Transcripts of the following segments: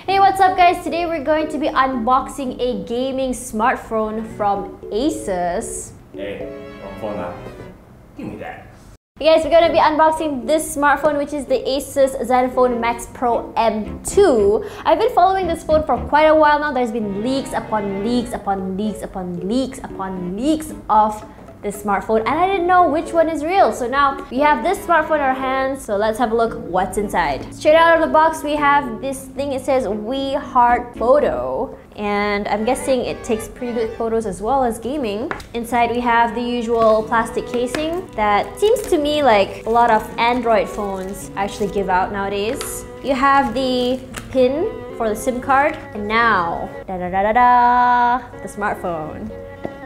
Hey, what's up guys? Today we're going to be unboxing a gaming smartphone from ASUS. Hey, wrong phone now. Give me that. Hey guys, we're going to be unboxing this smartphone, which is the ASUS ZenFone Max Pro M2. I've been following this phone for quite a while now. There's been leaks upon leaks upon leaks upon leaks upon leaks of this smartphone, and I didn't know which one is real. So now we have this smartphone in our hands, so let's have a look what's inside. Straight out of the box we have this thing. It says "We Heart Photo," and I'm guessing it takes pretty good photos as well as gaming. Inside we have the usual plastic casing that seems to me like a lot of Android phones actually give out nowadays. You have the pin for the SIM card, and now the smartphone.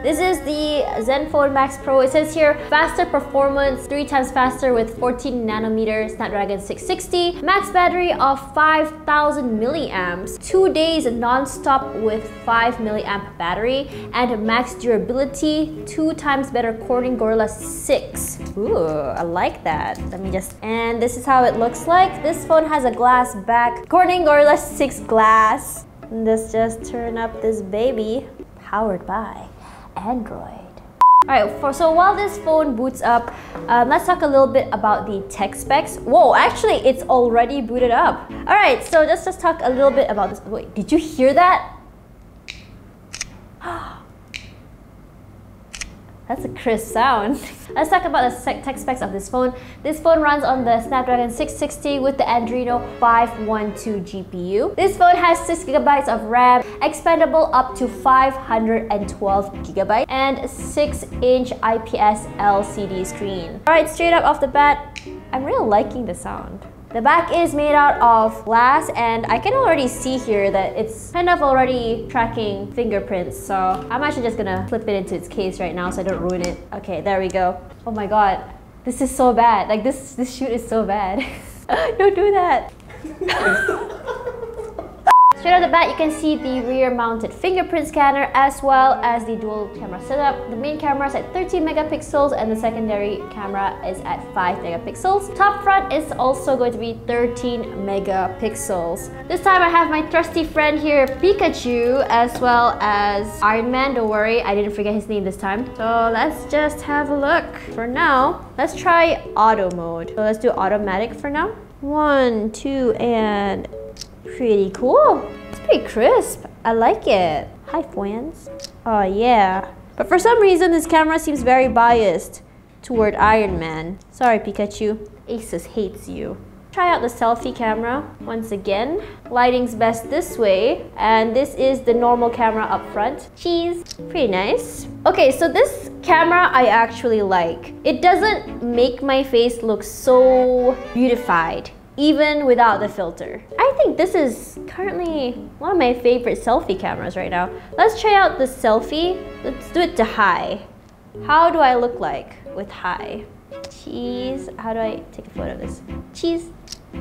This is the ZenFone Max Pro. It says here, faster performance, 3 times faster with 14nm Snapdragon 660, max battery of 5000 milliamps, 2 days non-stop with 5 milliamp battery, and max durability, 2 times better Corning Gorilla 6. Ooh, I like that. Let me just... And this is how it looks like. This phone has a glass back, Corning Gorilla 6 glass. And let's just turn up this baby, powered by Android. Alright, so while this phone boots up, let's talk a little bit about the tech specs. Whoa, actually it's already booted up. Alright, so let's just talk a little bit about this. Wait, did you hear that? That's a crisp sound. Let's talk about the tech specs of this phone. This phone runs on the Snapdragon 660 with the Adreno 512 GPU. This phone has 6GB of RAM, expandable up to 512GB, and 6-inch IPS LCD screen. Alright, straight up off the bat, I'm really liking the sound. The back is made out of glass, and I can already see here that it's kind of already tracking fingerprints, so I'm actually just gonna flip it into its case right now so I don't ruin it. Okay, there we go. Oh my god, this is so bad. Like this shoot is so bad. Don't do that. Straight off the bat, you can see the rear-mounted fingerprint scanner as well as the dual camera setup. The main camera is at 13 megapixels and the secondary camera is at 5 megapixels. Top front is also going to be 13 megapixels. This time I have my trusty friend here, Pikachu, as well as Iron Man. Don't worry, I didn't forget his name this time. So let's just have a look. For now, let's try auto mode. So let's do automatic for now. 1, 2, and... pretty cool. It's pretty crisp. I like it. Hi, friends. Oh yeah. But for some reason, this camera seems very biased toward Iron Man. Sorry, Pikachu. ASUS hates you. Try out the selfie camera once again. Lighting's best this way, and this is the normal camera up front. Cheese. Pretty nice. Okay, so this camera I actually like. It doesn't make my face look so beautified, even without the filter. I think this is currently one of my favorite selfie cameras right now. Let's try out the selfie. Let's do it to high. How do I look like with high? Cheese. How do I take a photo of this? Cheese.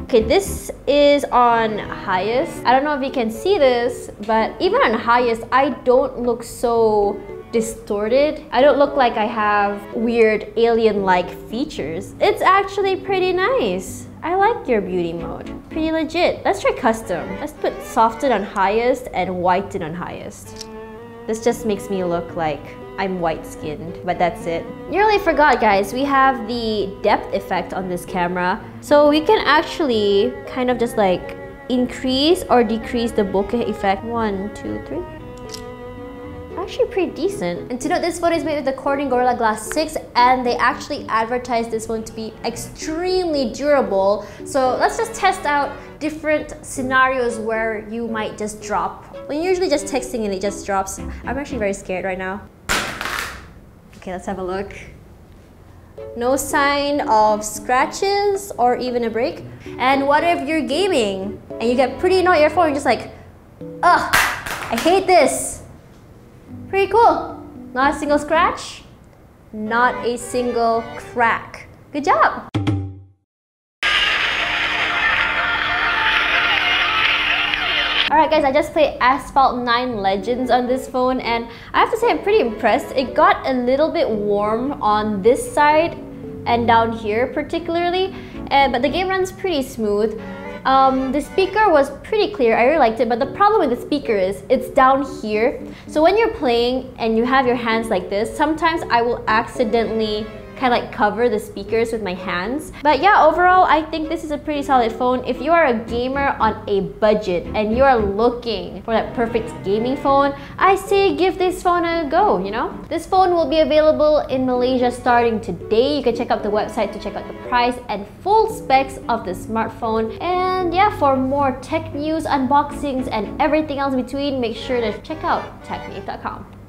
Okay, this is on highest. I don't know if you can see this, but even on highest, I don't look so distorted. I don't look like I have weird alien-like features. It's actually pretty nice. I like your beauty mode. Pretty legit. Let's try custom. Let's put soften on highest and whiten on highest. This just makes me look like I'm white-skinned, but that's it. Nearly forgot, guys. We have the depth effect on this camera. So we can actually kind of just like increase or decrease the bokeh effect. 1, 2, 3. Actually pretty decent. And to note, this phone is made with the Corning Gorilla Glass 6, and they actually advertise this phone to be extremely durable. So let's just test out different scenarios where you might just drop. When you're usually just texting and it just drops. I'm actually very scared right now. Okay, let's have a look. No sign of scratches or even a break. And what if you're gaming and you get pretty annoyed at your phone and you're just like, ugh, I hate this. Pretty cool. Not a single scratch, not a single crack. Good job. Alright guys, I just played Asphalt 9 Legends on this phone, and I have to say I'm pretty impressed. It got a little bit warm on this side and down here particularly, but the game runs pretty smooth. The speaker was pretty clear, I really liked it, but the problem with the speaker is it's down here. So when you're playing and you have your hands like this, sometimes I will accidentally kind of like cover the speakers with my hands. But yeah, overall, I think this is a pretty solid phone. If you are a gamer on a budget and you are looking for that perfect gaming phone, I say give this phone a go, you know? This phone will be available in Malaysia starting today. You can check out the website to check out the price and full specs of the smartphone. And yeah, for more tech news, unboxings, and everything else in between, make sure to check out techmate.com.